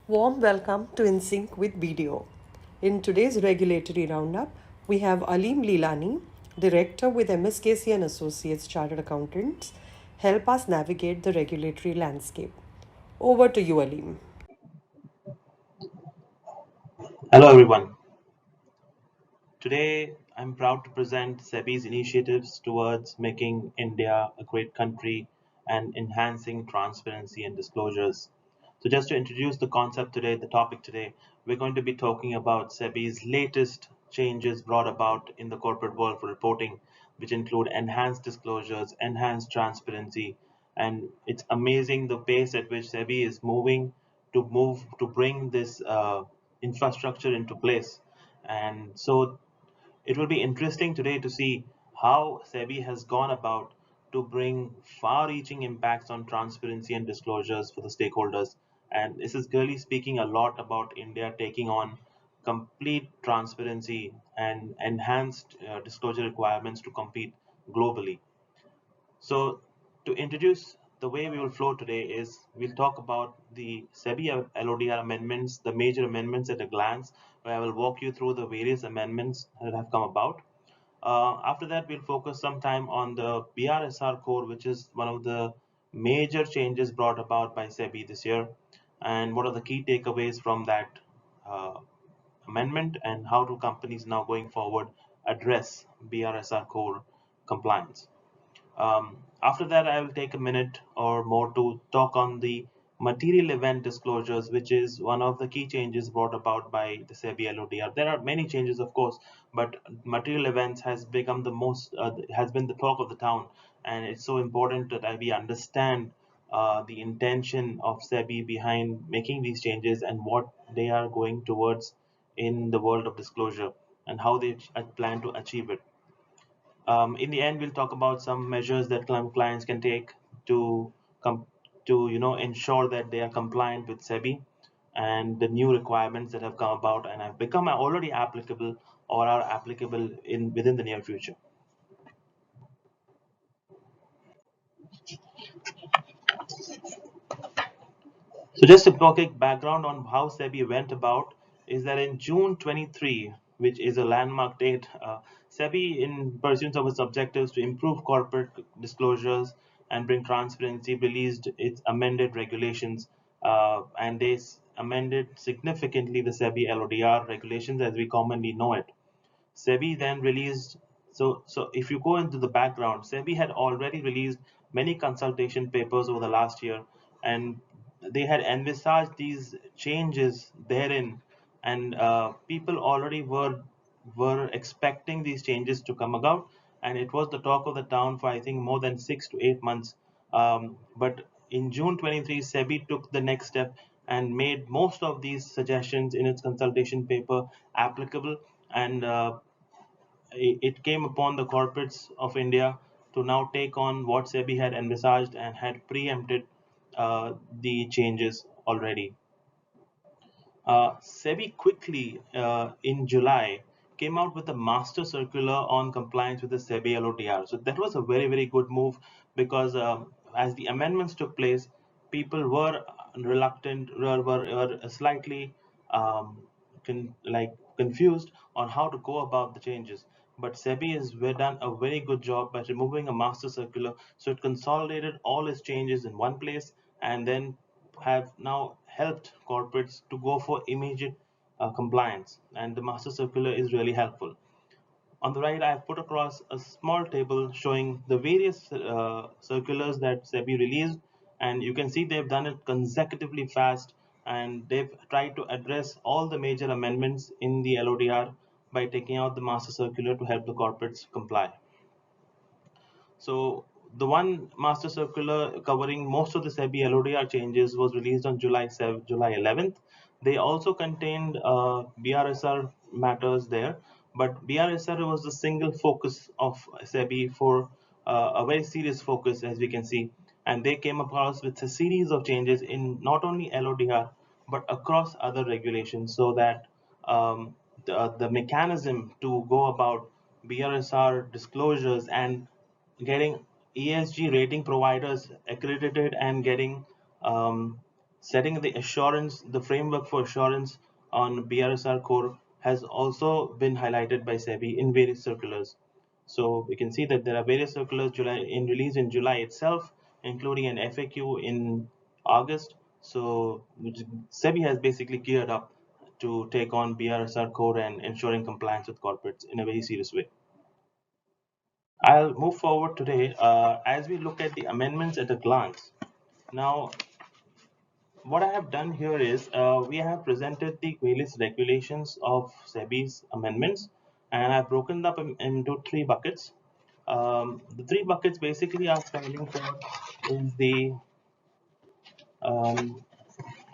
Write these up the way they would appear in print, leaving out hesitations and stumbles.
Warm welcome to Insync with BDO. In today's regulatory roundup, we have Aleem Leelani, Director with MSKC and Associates Chartered Accountants, help us navigate the regulatory landscape. Over to you, Aleem. Hello everyone. Today I'm proud to present SEBI's initiatives towards making India a great country and enhancing transparency and disclosures. So just to introduce the concept today, the topic today, we're going to be talking about SEBI's latest changes brought about in the corporate world for reporting, which include enhanced disclosures, enhanced transparency, and it's amazing the pace at which SEBI is move to bring this infrastructure into place. And so it will be interesting today to see how SEBI has gone about to bring far-reaching impacts on transparency and disclosures for the stakeholders. And this is clearly speaking a lot about India taking on complete transparency and enhanced disclosure requirements to compete globally. So to introduce the way we will flow today is we'll talk about the SEBI LODR amendments, the major amendments at a glance, where I will walk you through the various amendments that have come about. After that, we'll focus some time on the BRSR core, which is one of the major changes brought about by SEBI this year, and what are the key takeaways from that uh, amendment, and how do companies now going forward address BRSR core compliance. After that, I will take a minute or more to talk on the material event disclosures, which is one of the key changes brought about by the SEBI LODR. There are many changes, of course, but material events has become has been the talk of the town, and it's so important that we understand the intention of SEBI behind making these changes and what they are going towards in the world of disclosure and how they plan to achieve it. In the end, we'll talk about some measures that clients can take to come to ensure that they are compliant with SEBI and the new requirements that have come about and have become already applicable or are applicable in within the near future. So just a quick background on how SEBI went about is that in June 23, which is a landmark date, SEBI, in pursuit of its objectives to improve corporate disclosures and bring transparency, released its amended regulations, and they amended significantly the SEBI LODR regulations as we commonly know it. SEBI then released, so if you go into the background, SEBI had already released many consultation papers over the last year, and they had envisaged these changes therein, and people already were expecting these changes to come about, and it was the talk of the town for I think more than 6 to 8 months. But in June 23, SEBI took the next step and made most of these suggestions in its consultation paper applicable, and it came upon the corporates of India to now take on what SEBI had envisaged and had preempted the changes already. SEBI quickly, in July, came out with a master circular on compliance with the SEBI LODR. So that was a very, very good move because as the amendments took place, people were reluctant, were slightly confused on how to go about the changes. But SEBI has done a very good job by removing a master circular, so it consolidated all its changes in one place and then have now helped corporates to go for immediate compliance. And the master circular is really helpful. On the right, I have put across a small table showing the various circulars that SEBI released, and you can see they've done it consecutively fast, and they've tried to address all the major amendments in the LODR by taking out the master circular to help the corporates comply. So the one master circular covering most of the SEBI LODR changes was released on July 11th. They also contained BRSR matters there, but BRSR was the single focus of SEBI for a very serious focus, as we can see. And they came across with a series of changes in not only LODR but across other regulations, so that the mechanism to go about BRSR disclosures and getting ESG rating providers accredited and getting um, Setting the assurance, the framework for assurance on BRSR core has also been highlighted by SEBI in various circulars. So we can see that there are various circulars released in July itself, including an FAQ in August. So SEBI has basically geared up to take on BRSR core and ensuring compliance with corporates in a very serious way. I'll move forward today as we look at the amendments at a glance. Now, what I have done here is we have presented the various regulations of SEBI's amendments, and I've broken them up into three buckets. The three buckets basically are standing for is the um,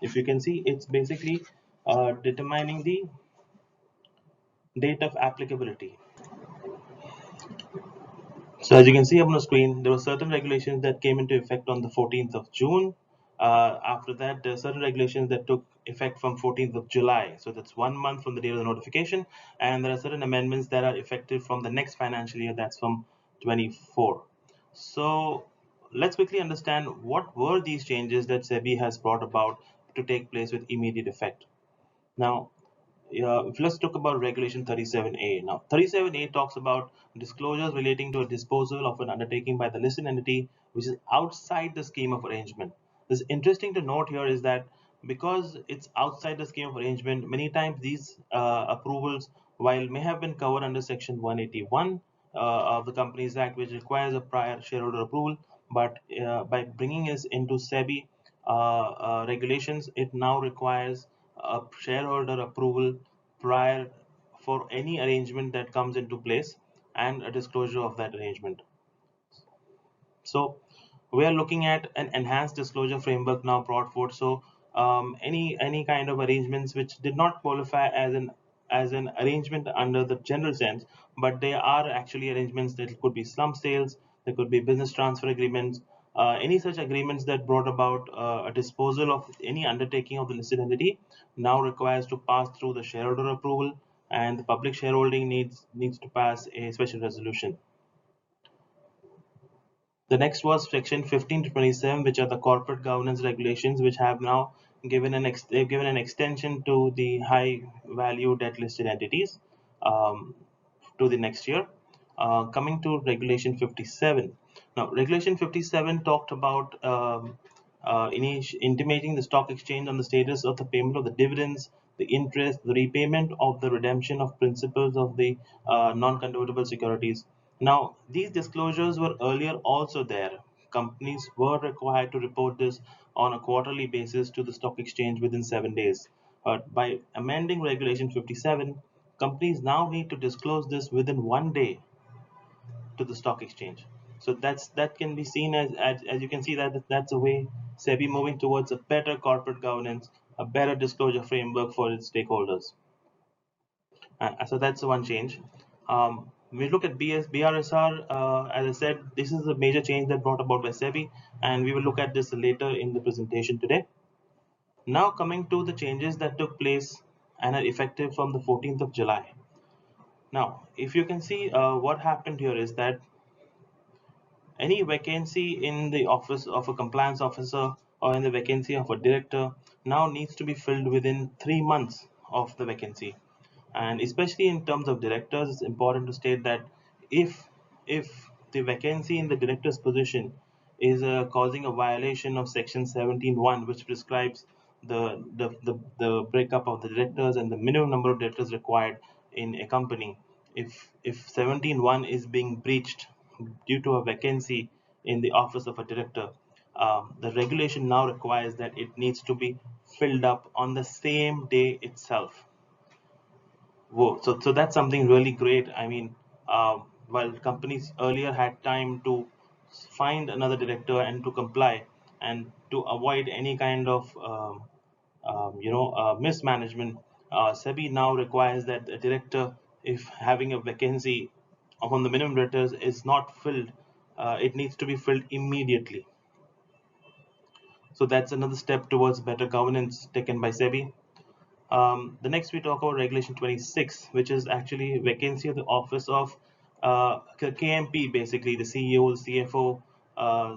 if you can see, it's basically determining the date of applicability. So as you can see up on the screen, there were certain regulations that came into effect on the 14th of June. After that, there are certain regulations that took effect from 14th of July. So that's 1 month from the date of the notification. And there are certain amendments that are effective from the next financial year, that's from 24. So let's quickly understand what were these changes that SEBI has brought about to take place with immediate effect. Now, let's talk about regulation 37A. Now, 37A talks about disclosures relating to a disposal of an undertaking by the listed entity which is outside the scheme of arrangement. This interesting to note here is that because it's outside the scheme of arrangement, many times these approvals, while may have been covered under section 181 of the Companies Act, which requires a prior shareholder approval, but by bringing us into SEBI regulations, it now requires a shareholder approval prior for any arrangement that comes into place and a disclosure of that arrangement. So we are looking at an enhanced disclosure framework now brought forth. So any kind of arrangements which did not qualify as an arrangement under the general sense, but they are actually arrangements that could be slump sales, there could be business transfer agreements, any such agreements that brought about a disposal of any undertaking of the listed entity now requires to pass through the shareholder approval, and the public shareholding needs to pass a special resolution. The next was section 15 to 27, which are the corporate governance regulations, which have now they've given an extension to the high value debt listed entities um, to the next year. Coming to regulation 57. Now, regulation 57 talked about intimating the stock exchange on the status of the payment of the dividends, the interest, the repayment of the redemption of principals of the non-convertible securities. Now, these disclosures were earlier also there. Companies were required to report this on a quarterly basis to the stock exchange within 7 days. But by amending Regulation 57, companies now need to disclose this within 1 day to the stock exchange. So that can be seen as you can see that that's a way SEBI moving towards a better corporate governance, a better disclosure framework for its stakeholders. So that's one change. We look at BRSR, as I said, this is a major change that brought about by SEBI, and we will look at this later in the presentation today. Now coming to the changes that took place and are effective from the 14th of July. Now, if you can see what happened here is that any vacancy in the office of a compliance officer or in the vacancy of a director now needs to be filled within 3 months of the vacancy. And especially in terms of directors, it's important to state that if if the vacancy in the director's position is causing a violation of section 17(1), which prescribes the breakup of the directors and the minimum number of directors required in a company, if 17(1) is being breached due to a vacancy in the office of a director, the regulation now requires that it needs to be filled up on the same day itself. Whoa, so that's something really great. I mean, while companies earlier had time to find another director and to comply and to avoid any kind of mismanagement, SEBI now requires that a director, if having a vacancy upon the minimum directors is not filled, it needs to be filled immediately. So that's another step towards better governance taken by SEBI. The next we talk about regulation 26, which is actually vacancy of the office of KMP, basically the CEO, the CFO,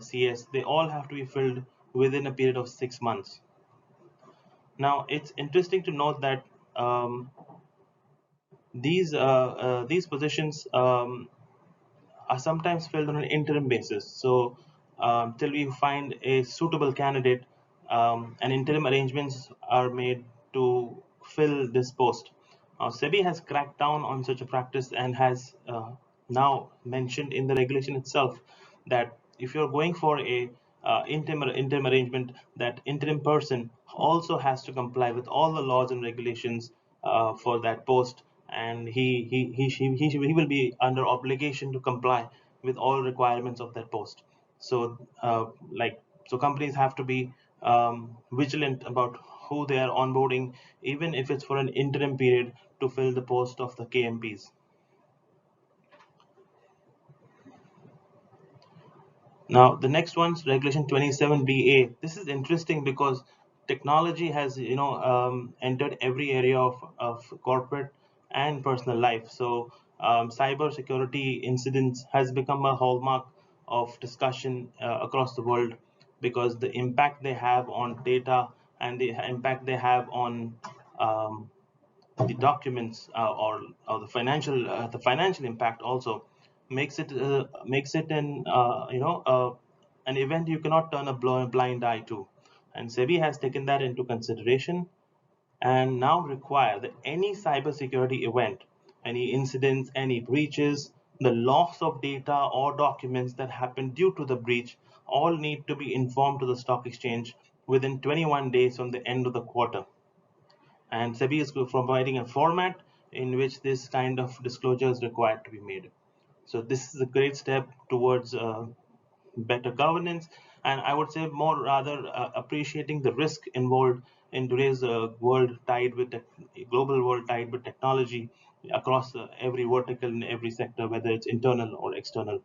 CS. They all have to be filled within a period of 6 months. Now, it's interesting to note that these positions are sometimes filled on an interim basis. So, till we find a suitable candidate, and interim arrangements are made to fill this post. SEBI has cracked down on such a practice and has now mentioned in the regulation itself that if you're going for a interim arrangement, that interim person also has to comply with all the laws and regulations for that post, and he will be under obligation to comply with all requirements of that post. So companies have to be vigilant about who they are onboarding, even if it's for an interim period to fill the post of the KMPs. Now, the next one's Regulation 27BA. This is interesting because technology has, entered every area of corporate and personal life. So, cyber security incidents has become a hallmark of discussion across the world, because the impact they have on data and the impact they have on um, the documents, or the financial impact also makes it an event you cannot turn a blind eye to. And SEBI has taken that into consideration and now require that any cybersecurity event, any incidents, any breaches, the loss of data or documents that happen due to the breach, all need to be informed to the stock exchange within 21 days from the end of the quarter. And SEBI is providing a format in which this kind of disclosure is required to be made. So this is a great step towards better governance, and I would say more rather appreciating the risk involved in today's global world tied with technology across every vertical in every sector, whether it's internal or external.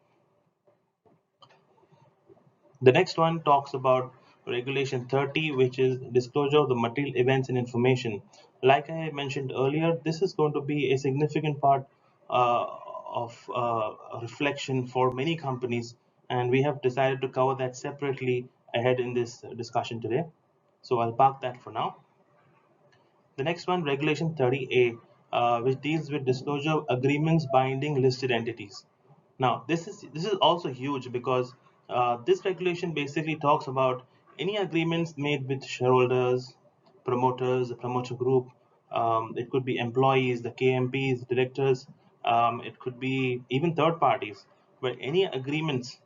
The next one talks about Regulation 30, which is disclosure of the material events and information. Like I mentioned earlier, this is going to be a significant part of reflection for many companies, and we have decided to cover that separately ahead in this discussion today. So I'll park that for now. The next one, Regulation 30A, which deals with disclosure agreements binding listed entities. Now, this is also huge because this regulation basically talks about any agreements made with shareholders, promoters, the promoter group. It could be employees, the KMPs, directors. It could be even third parties, but any agreements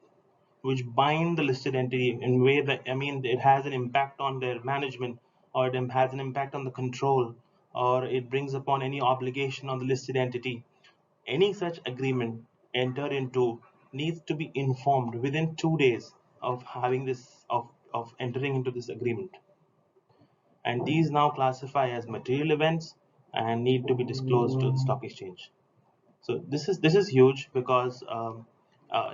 which bind the listed entity in a way that, I mean, it has an impact on their management, or it has an impact on the control, or it brings upon any obligation on the listed entity. Any such agreement entered into needs to be informed within 2 days of having this of entering into this agreement. And these now classify as material events and need to be disclosed to the stock exchange. So this is huge because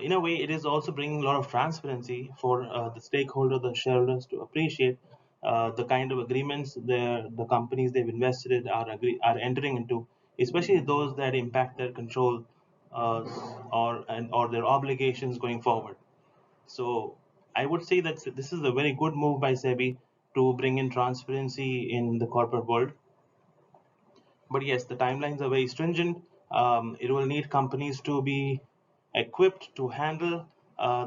in a way it is also bringing a lot of transparency for the stakeholder, the shareholders, to appreciate the kind of agreements the companies they've invested in are entering into, especially those that impact their control or their obligations going forward. So I would say that this is a very good move by SEBI to bring in transparency in the corporate world. But yes, the timelines are very stringent. It will need companies to be equipped to handle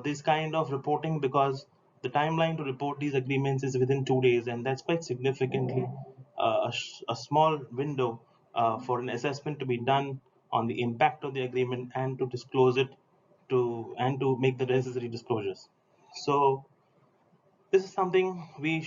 this kind of reporting, because the timeline to report these agreements is within 2 days, and that's quite significantly a small window for an assessment to be done on the impact of the agreement and to disclose it to make the necessary disclosures. So this is something we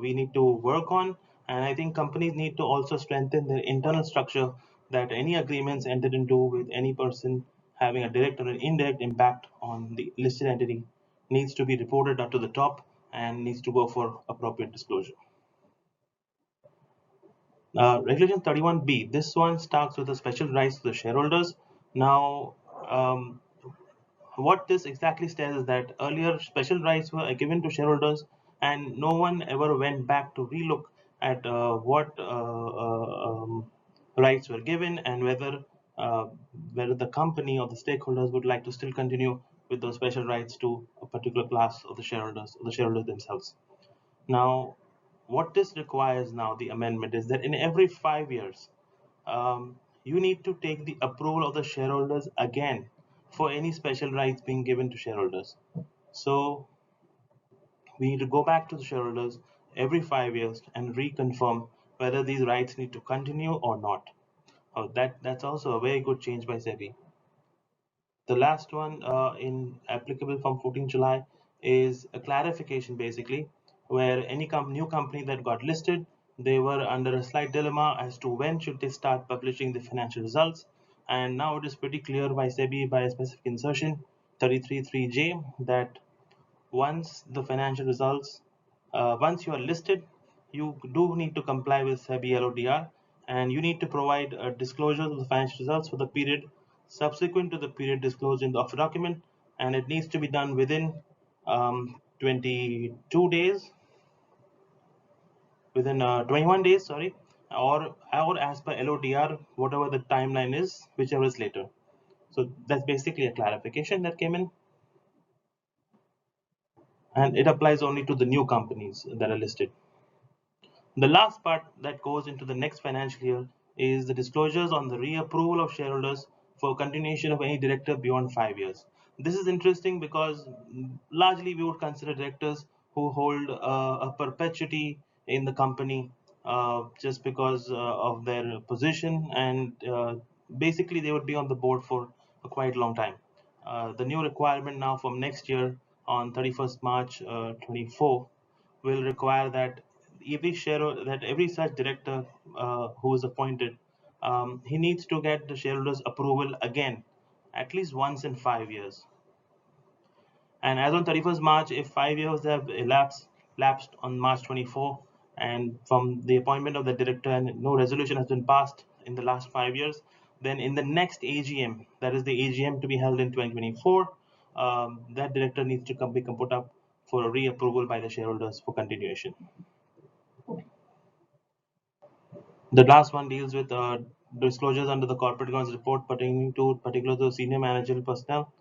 need to work on, and I think companies need to also strengthen their internal structure, that any agreements entered into with any person having a direct or an indirect impact on the listed entity needs to be reported up to the top and needs to go for appropriate disclosure. Regulation 31B, this one starts with the special rights to the shareholders. Now, what this exactly says is that earlier special rights were given to shareholders, and no one ever went back to relook at what rights were given, and uh, whether the company or the stakeholders would like to still continue with those special rights to a particular class of the shareholders or the shareholders themselves. Now, what this requires now, the amendment, is that in every 5 years, you need to take the approval of the shareholders again for any special rights being given to shareholders. So we need to go back to the shareholders every 5 years and reconfirm whether these rights need to continue or not. That's also a very good change by SEBI. The last one in applicable from 14 July is a clarification basically, where any new company that got listed, they were under a slight dilemma as to when should they start publishing the financial results. And now it is pretty clear by SEBI by a specific insertion 33.3J that once the financial results, once you are listed, you do need to comply with SEBI LODR, and you need to provide disclosures of the financial results for the period subsequent to the period disclosed in the offer document, and it needs to be done within 22 days, within 21 days, sorry, or as per LODR, whatever the timeline is, whichever is later. So that's basically a clarification that came in, and it applies only to the new companies that are listed. The last part that goes into the next financial year is the disclosures on the reapproval of shareholders for continuation of any director beyond 5 years. This is interesting because largely we would consider directors who hold a perpetuity in the company just because of their position, and basically they would be on the board for a quite long time. The new requirement now from next year on 31st March 24 will require that every such director who is appointed, he needs to get the shareholders' approval again, at least once in 5 years. And as on 31st March, if 5 years have lapsed on March 24, and from the appointment of the director and no resolution has been passed in the last 5 years, then in the next AGM, that is the AGM to be held in 2024, that director needs to be put up for a reapproval by the shareholders for continuation. The last one deals with disclosures under the corporate governance report pertaining to particular to senior managerial personnel.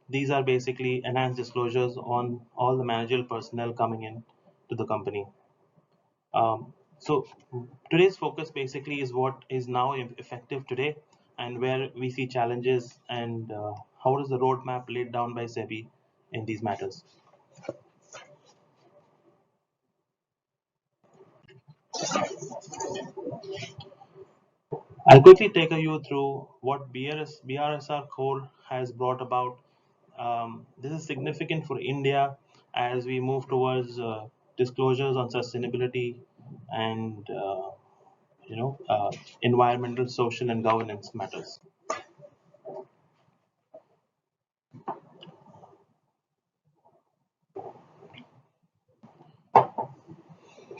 These are basically enhanced disclosures on all the managerial personnel coming in to the company. So today's focus basically is what is now effective today and where we see challenges, and how is the roadmap laid down by SEBI in these matters. I'll quickly take you through what BRSR core has brought about. This is significant for India as we move towards disclosures on sustainability and environmental, social, and governance matters.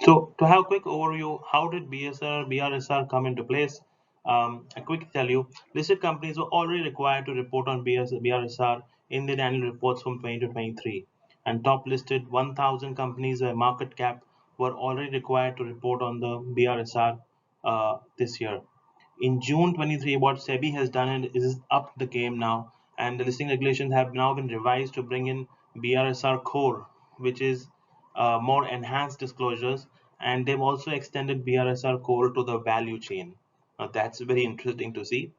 So to have a quick overview, how did BRSR come into place? A quick tell you, listed companies were already required to report on BRSR in their annual reports from 20 to 23, and top listed 1,000 companies by market cap were already required to report on the BRSR this year. In June 23, what SEBI has done is up the game now, and the listing regulations have now been revised to bring in BRSR core, which is more enhanced disclosures, and they've also extended BRSR core to the value chain. Now that's very interesting to see.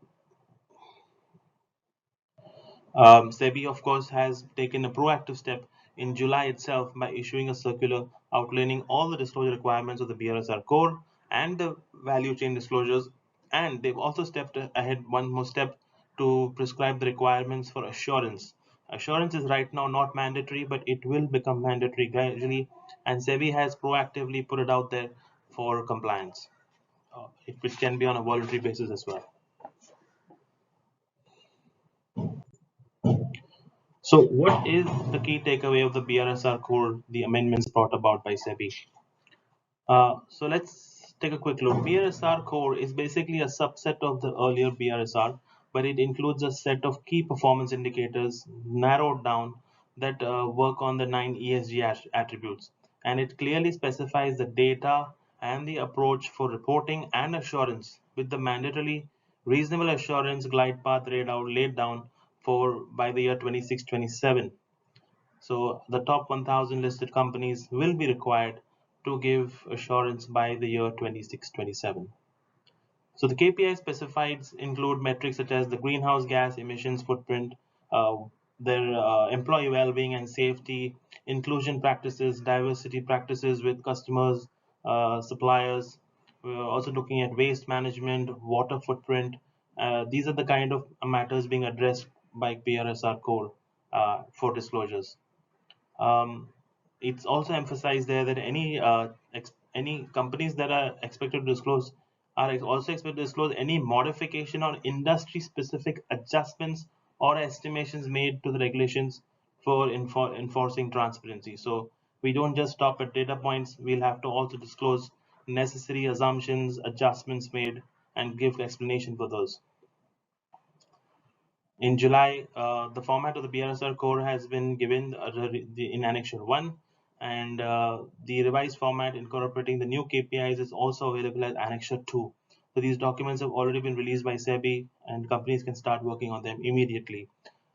SEBI, of course, has taken a proactive step in July itself by issuing a circular outlining all the disclosure requirements of the BRSR core and the value chain disclosures. And they've also stepped ahead one more step to prescribe the requirements for assurance. Assurance is right now not mandatory, but it will become mandatory gradually. And SEBI has proactively put it out there for compliance, which can be on a voluntary basis as well. So what is the key takeaway of the BRSR core, the amendments brought about by SEBI? So let's take a quick look. BRSR core is basically a subset of the earlier BRSR, but it includes a set of key performance indicators narrowed down that work on the 9 ESG attributes. And it clearly specifies the data and the approach for reporting and assurance with the mandatorily reasonable assurance glide path laid down for by the year 26-27. So the top 1,000 listed companies will be required to give assurance by the year 26-27. So the KPIs specified include metrics such as the greenhouse gas emissions footprint, uh, their employee well-being and safety, inclusion practices, diversity practices with customers, suppliers. We're also looking at waste management, water footprint. These are the kind of matters being addressed by BRSR core for disclosures. Um, it's also emphasized there that any companies that are expected to disclose are also expected to disclose any modification or industry-specific adjustments or estimations made to the regulations for enforcing transparency. So we don't just stop at data points. We'll have to also disclose necessary assumptions, adjustments made, and give explanation for those. In July, the format of the BRSR core has been given in Annexure 1, and the revised format incorporating the new KPIs is also available as Annexure 2. So these documents have already been released by SEBI, and companies can start working on them immediately.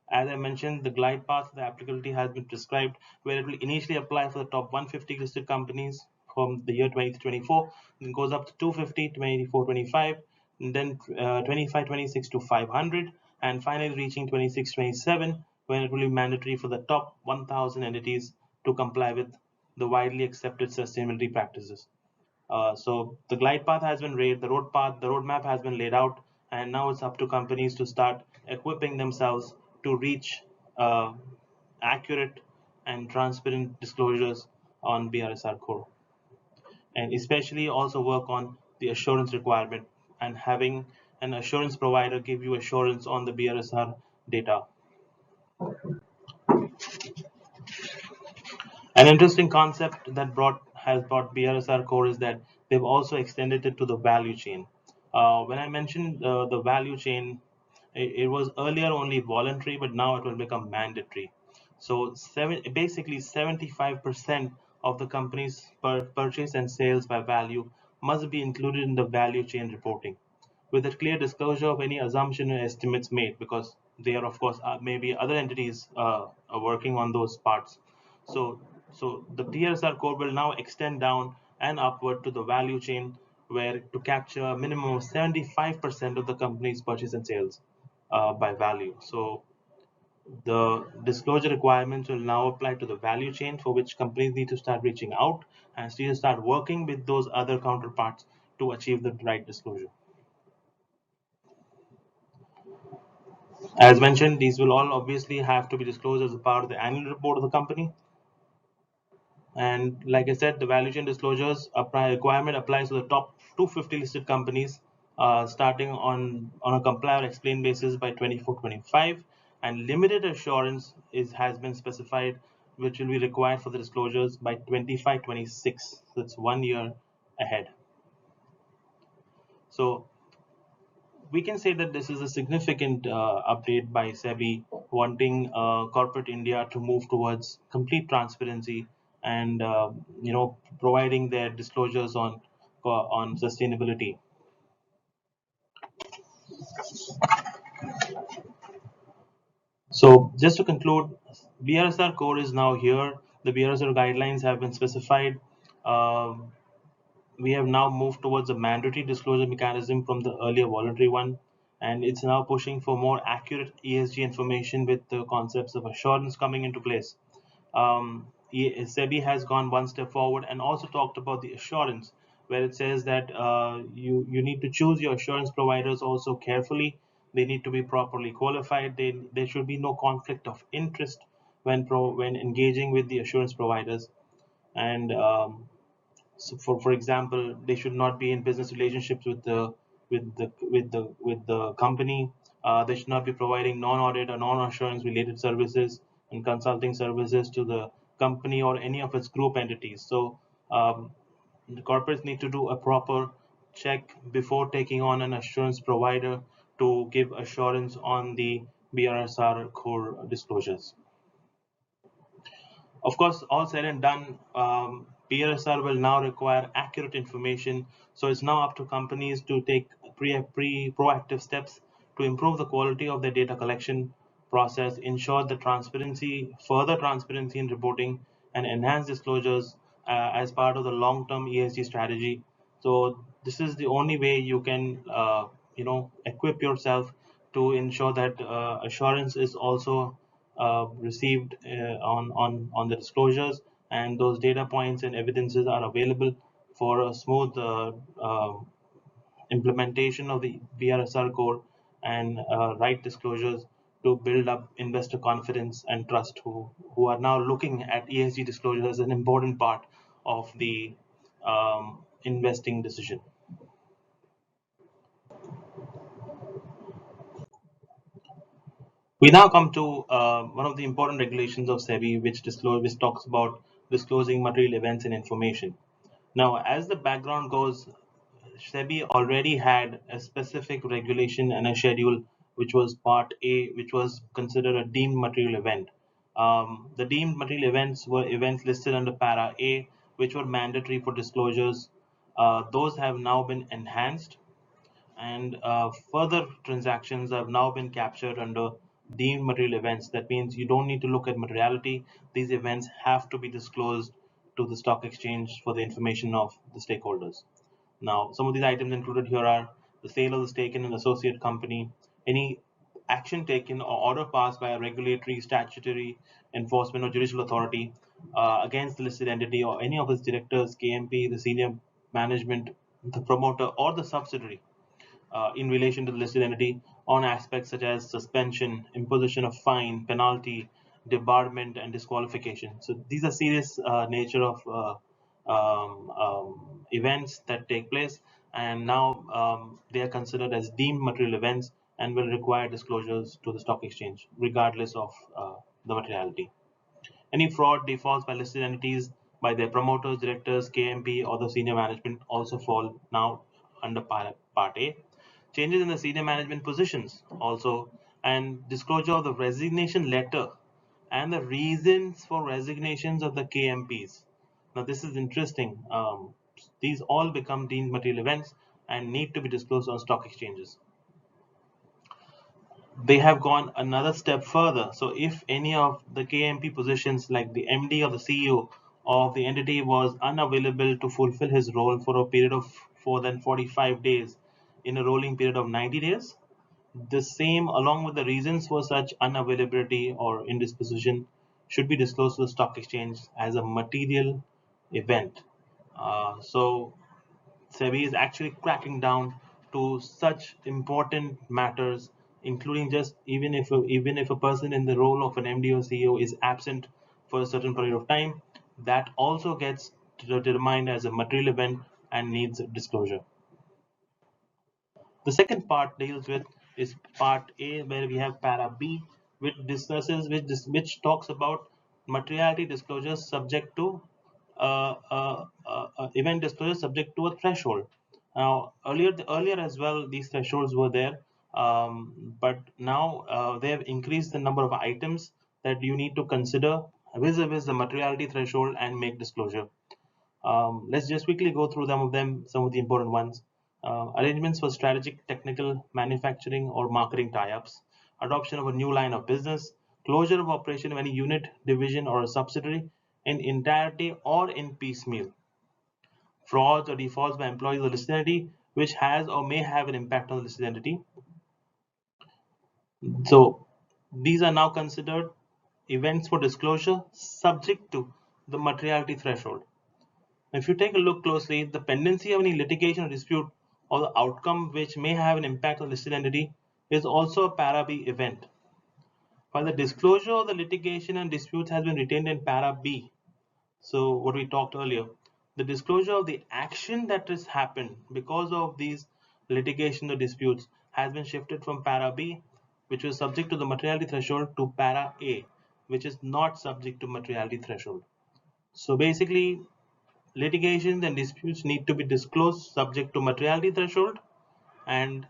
As I mentioned, the glide path of the applicability has been prescribed, where it will initially apply for the top 150 listed companies from the year 2024, then goes up to 250, 24-25, and then 25-26 to 500, and finally reaching 26-27, when it will be mandatory for the top 1,000 entities to comply with the widely accepted sustainability practices. So the glide path has been laid, the roadmap has been laid out, and now it's up to companies to start equipping themselves to reach uh, accurate and transparent disclosures on BRSR core, and especially also work on the assurance requirement and having an assurance provider give you assurance on the BRSR data. An interesting concept that has brought BRSR core is that they've also extended it to the value chain. When I mentioned the value chain, it was earlier only voluntary, but now it will become mandatory. So basically 75% of the company's purchase and sales by value must be included in the value chain reporting, with a clear disclosure of any assumption and estimates made, because there of course maybe other entities are working on those parts. So so the PSR code will now extend down and upward to the value chain, where to capture a minimum of 75% of the company's purchase and sales by value. So the disclosure requirements will now apply to the value chain, for which companies need to start reaching out and need to start working with those other counterparts to achieve the right disclosure. As mentioned, these will all obviously have to be disclosed as a part of the annual report of the company. And like I said, the value chain disclosures requirement applies to the top 250 listed companies, starting on a comply or explain basis by 24-25, and limited assurance has been specified, which will be required for the disclosures by 25-26. So it's 1 year ahead. So we can say that this is a significant update by SEBI, wanting corporate India to move towards complete transparency and providing their disclosures on sustainability. So just to conclude, BRSR core is now here. The BRSR guidelines have been specified. Um we have now moved towards a mandatory disclosure mechanism from the earlier voluntary one, and it's now pushing for more accurate ESG information with the concepts of assurance coming into place. SEBI has gone one step forward and also talked about the assurance, where it says that you need to choose your assurance providers also carefully. They need to be properly qualified. There should be no conflict of interest when engaging with the assurance providers, and so for example, they should not be in business relationships with the company. They should not be providing non-audit or non-assurance related services and consulting services to the company or any of its group entities. So the corporates need to do a proper check before taking on an assurance provider to give assurance on the BRSR core disclosures. Of course, all said and done, BRSR will now require accurate information. So it's now up to companies to take proactive steps to improve the quality of their data collection process, ensure the further transparency in reporting, and enhance disclosures as part of the long-term ESG strategy. So this is the only way you can equip yourself to ensure that assurance is also received on the disclosures, and those data points and evidences are available for a smooth implementation of the BRSR core and right disclosures to build up investor confidence and trust who are now looking at ESG disclosure as an important part of the investing decision. We now come to one of the important regulations of SEBI, which talks about disclosing material events and information. Now, as the background goes, SEBI already had a specific regulation and a schedule, which was Part A, which was considered a deemed material event. The deemed material events were events listed under Para A, which were mandatory for disclosures. Those have now been enhanced, and further transactions have now been captured under deemed material events. That means you don't need to look at materiality. These events have to be disclosed to the stock exchange for the information of the stakeholders. Now, some of these items included here are the sale of the stake in an associate company, any action taken or order passed by a regulatory, statutory, enforcement, or judicial authority against the listed entity or any of its directors, KMP, the senior management, the promoter, or the subsidiary in relation to the listed entity on aspects such as suspension, imposition of fine, penalty, debarment, and disqualification. So these are serious nature of events that take place, and now they are considered as deemed material events and will require disclosures to the stock exchange, regardless of the materiality. Any fraud defaults by listed entities by their promoters, directors, KMP, or the senior management also fall now under Part A. Changes in the senior management positions also, and disclosure of the resignation letter and the reasons for resignations of the KMPs. Now, this is interesting. These all become deemed material events and need to be disclosed on stock exchanges. They have gone another step further. So if any of the KMP positions like the MD or the CEO of the entity was unavailable to fulfill his role for a period of more than 45 days in a rolling period of 90 days, the same along with the reasons for such unavailability or indisposition should be disclosed to the stock exchange as a material event. So SEBI is actually cracking down to such important matters, including just even if a person in the role of an MD or CEO is absent for a certain period of time, that also gets determined as a material event and needs disclosure. The second part deals with is Part A, where we have Para B, which talks about materiality disclosures subject to event disclosure subject to a threshold. Now, earlier as well, these thresholds were there, but now they have increased the number of items that you need to consider vis-a-vis the materiality threshold and make disclosure. Let's just quickly go through some of the important ones. Arrangements for strategic, technical, manufacturing, or marketing tie-ups, adoption of a new line of business, closure of operation of any unit, division, or a subsidiary in entirety or in piecemeal, frauds or defaults by employees of the listed entity, which has or may have an impact on the listed entity. So these are now considered events for disclosure subject to the materiality threshold. If you take a look closely, the pendency of any litigation or dispute or the outcome which may have an impact on the listed entity is also a Para B event. While the disclosure of the litigation and disputes has been retained in Para B, so what we talked earlier, the disclosure of the action that has happened because of these litigation or disputes has been shifted from Para B, which was subject to the materiality threshold, to Para A, which is not subject to materiality threshold. So basically, litigations and disputes need to be disclosed subject to materiality threshold, and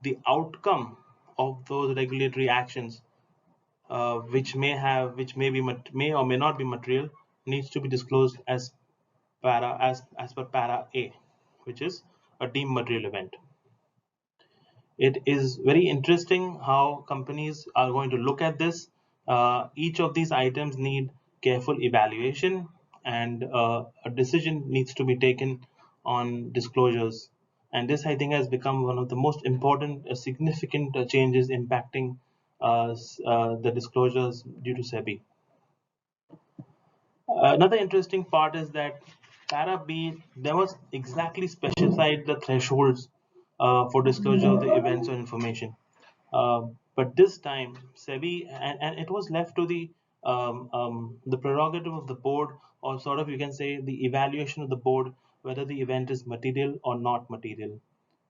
the outcome of those regulatory actions, which may or may not be material, needs to be disclosed as per Para A, which is a deemed material event. It is very interesting how companies are going to look at this. Each of these items need careful evaluation and a decision needs to be taken on disclosures. And this, I think, has become one of the most important, significant changes impacting the disclosures due to SEBI. Another interesting part is that para B never exactly specified the thresholds for disclosure of the events or information. But this time, SEBI, and it was left to the prerogative of the board, or sort of you can say the evaluation of the board, whether the event is material or not material.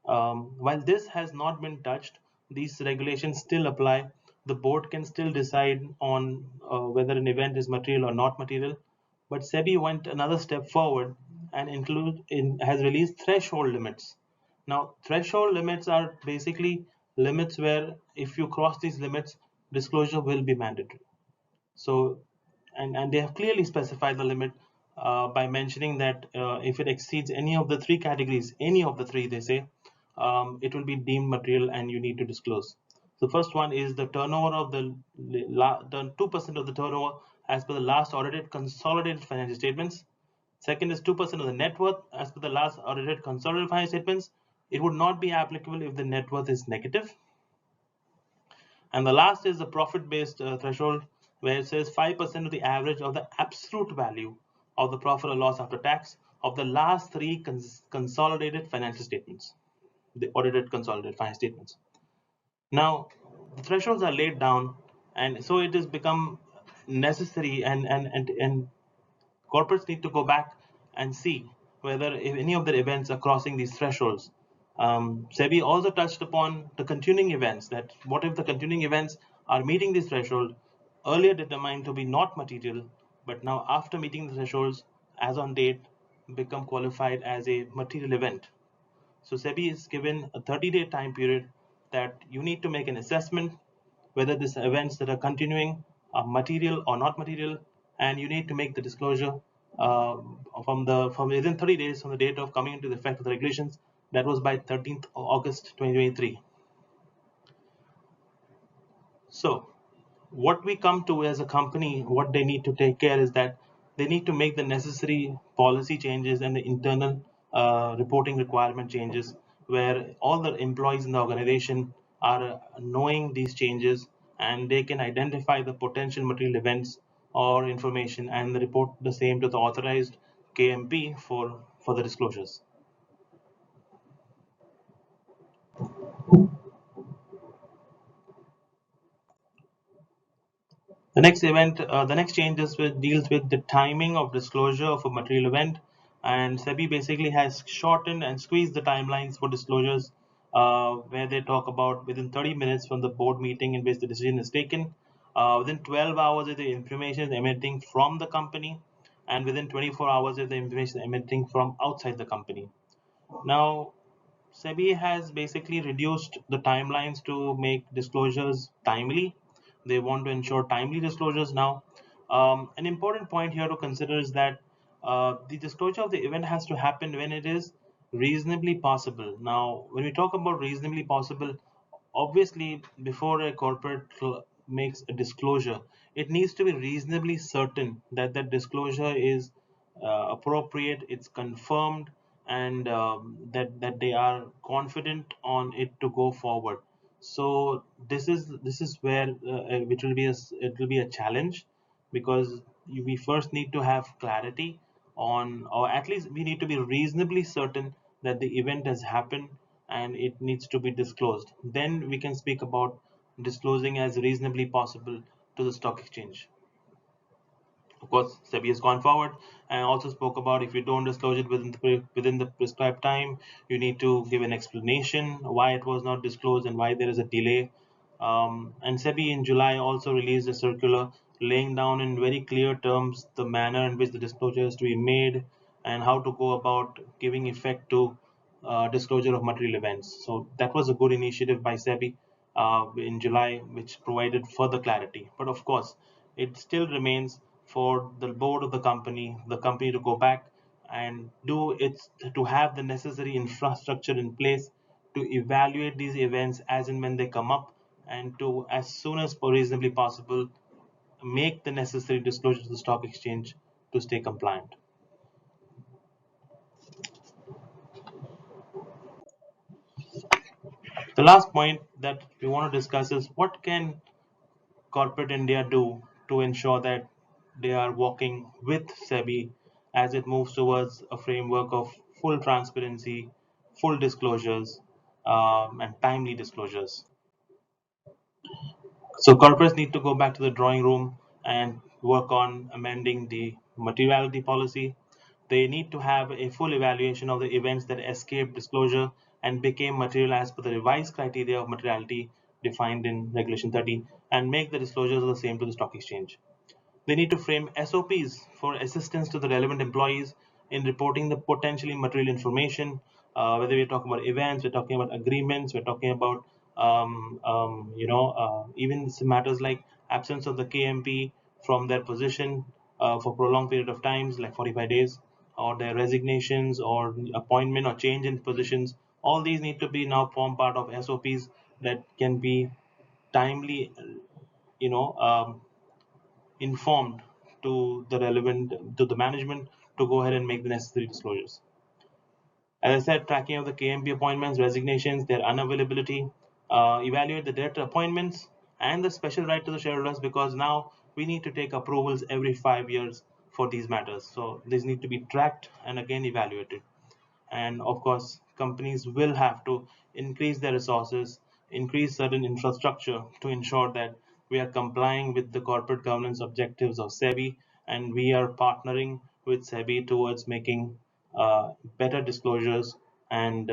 While this has not been touched, these regulations still apply. The board can still decide on whether an event is material or not material. But SEBI went another step forward and has released threshold limits. Now, threshold limits are basically limits where if you cross these limits, disclosure will be mandatory. So, and they have clearly specified the limit by mentioning that if it exceeds any of the three categories, any of the three, they say, it will be deemed material and you need to disclose. The first one is the turnover of the 2% of the turnover as per the last audited consolidated financial statements. Second is 2% of the net worth as per the last audited consolidated financial statements. It would not be applicable if the net worth is negative. And the last is the profit-based threshold, where it says 5% of the average of the absolute value of the profit or loss after tax of the last three consolidated financial statements, the audited consolidated financial statements. Now, the thresholds are laid down, and so it has become necessary, and corporates need to go back and see whether if any of their events are crossing these thresholds. SEBI also touched upon the continuing events, that what if the continuing events are meeting this threshold, earlier determined to be not material, but now after meeting the thresholds as on date become qualified as a material event. So SEBI is given a 30-day time period that you need to make an assessment whether these events that are continuing are material or not material, and you need to make the disclosure uh, from within 30 days from the date of coming into the effect of the regulations. That was by 13th of August 2023. So what we come to as a company, what they need to take care is that they need to make the necessary policy changes and the internal reporting requirement changes, where all the employees in the organization are knowing these changes and they can identify the potential material events or information and report the same to the authorized KMP for the disclosures. The next deals with the timing of disclosure of a material event, and SEBI basically has shortened and squeezed the timelines for disclosures, where they talk about within 30 minutes from the board meeting in which the decision is taken, within 12 hours if the information is emanating from the company, and within 24 hours if the information is emanating from outside the company. Now, SEBI has basically reduced the timelines to make disclosures timely. They want to ensure timely disclosures now. An important point here to consider is that the disclosure of the event has to happen when it is reasonably possible. Now, when we talk about reasonably possible, obviously, before a corporate makes a disclosure, it needs to be reasonably certain that that disclosure is appropriate, it's confirmed, and that they are confident on it to go forward. So this is where it will be a challenge, because we first need to have clarity on, or at least we need to be reasonably certain that the event has happened and it needs to be disclosed. Then we can speak about disclosing as reasonably possible to the stock exchange. Of course, SEBI has gone forward and also spoke about if you don't disclose it within the prescribed time, you need to give an explanation why it was not disclosed and why there is a delay. And SEBI in July also released a circular laying down in very clear terms the manner in which the disclosure is to be made and how to go about giving effect to disclosure of material events. So that was a good initiative by SEBI in July, which provided further clarity. But of course, it still remains for the board of the company to go back and do its to have the necessary infrastructure in place to evaluate these events as and when they come up, and to, as soon as reasonably possible, make the necessary disclosure to the stock exchange to stay compliant. The last point that we want to discuss is what can corporate India do to ensure that they are working with SEBI as it moves towards a framework of full transparency, full disclosures, and timely disclosures. So corporates need to go back to the drawing room and work on amending the materiality policy. They need to have a full evaluation of the events that escaped disclosure and became material as per the revised criteria of materiality defined in Regulation 30 and make the disclosures the same to the stock exchange. They need to frame SOPs for assistance to the relevant employees in reporting the potentially material information, whether we're talking about events, we're talking about agreements, we're talking about even matters like absence of the KMP from their position for prolonged period of times, like 45 days, or their resignations or appointment or change in positions. All these need to be now form part of SOPs that can be timely, you know, informed to the relevant to the management to go ahead and make the necessary disclosures. As I said, tracking of the KMP appointments, resignations, their unavailability, evaluate the director appointments and the special right to the shareholders because now we need to take approvals every 5 years for these matters. So these need to be tracked and again evaluated. And of course, companies will have to increase their resources, increase certain infrastructure to ensure that we are complying with the corporate governance objectives of SEBI and we are partnering with SEBI towards making better disclosures and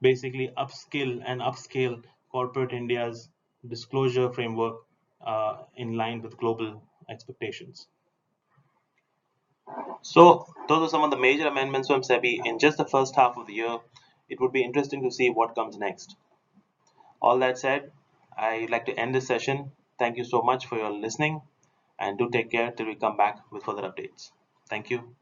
basically upscale corporate India's disclosure framework in line with global expectations. So those are some of the major amendments from SEBI in just the first half of the year. It would be interesting to see what comes next. All that said, I'd like to end this session. Thank you so much for your listening and do take care till we come back with further updates. Thank you.